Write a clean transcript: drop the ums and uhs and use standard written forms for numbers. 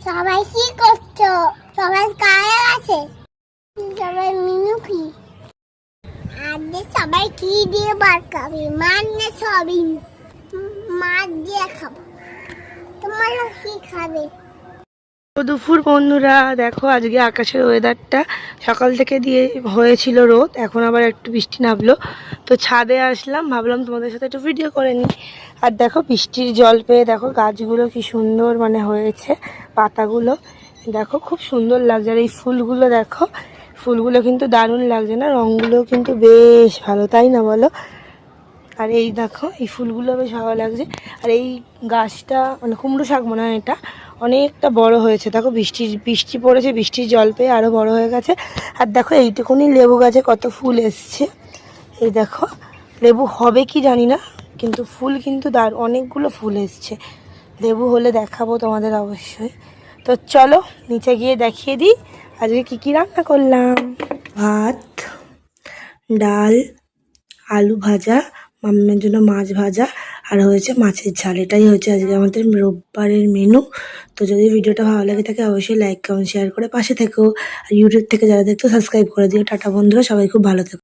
সবাই কি করছো? সবাই কারা আছে? সবাই মিনুকি। আজকে সবাই কি দিয়ে বার খাবে? মাছ না সয়াবিন? মাছ দিয়ে খাবো। তোমরা কি খাবে? দুপুর বন্ধুরা, দেখো আজকে আকাশের ওয়েদারটা সকাল থেকে দিয়ে হয়েছিল রোদ, এখন আবার একটু বৃষ্টি নামলো। তো ছাদে আসলাম, ভাবলাম তোমাদের সাথে একটু ভিডিও করে নিই। আর দেখো বৃষ্টির জল পেয়ে দেখো গাছগুলো কি সুন্দর মানে হয়েছে, পাতাগুলো দেখো খুব সুন্দর লাগছে। আর এই ফুলগুলো দেখো, ফুলগুলো কিন্তু দারুণ লাগছে না? রঙগুলো কিন্তু বেশ ভালো, তাই না বলো? আর এই দেখো এই ফুলগুলো বেশ ভালো লাগছে। আর এই গাছটা মানে কুমড়ো শাক মনে হয়, এটা অনেকটা বড় হয়েছে। দেখো বৃষ্টি পড়েছে, বৃষ্টির জল পেয়ে আরও বড় হয়ে গেছে। আর দেখো এইটুকুনি লেবু গাছে কত ফুল এসছে। এই দেখো লেবু হবে কি জানি না, কিন্তু ফুল কিন্তু অনেকগুলো ফুল এসছে। লেবু হলে দেখাবো তোমাদের অবশ্যই। তো চলো নিচে গিয়ে দেখিয়ে দিই আজকে কি কি রান্না করলাম। ভাত, ডাল, আলু ভাজা, মাম্মার জন্য মাছ ভাজা, আর হয়েছে মাছের ঝাল। এটাই হচ্ছে আজকে আমাদের রোববারের মেনু। তো যদি ভিডিওটা ভালো লাগে থাকে অবশ্যই লাইক কমেন্ট শেয়ার করে পাশে থেকো। আর ইউটিউব থেকে যারা দেখতো সাবস্ক্রাইব করে দিও। টাটা বন্ধুরা, সবাই খুব ভালো থেকো।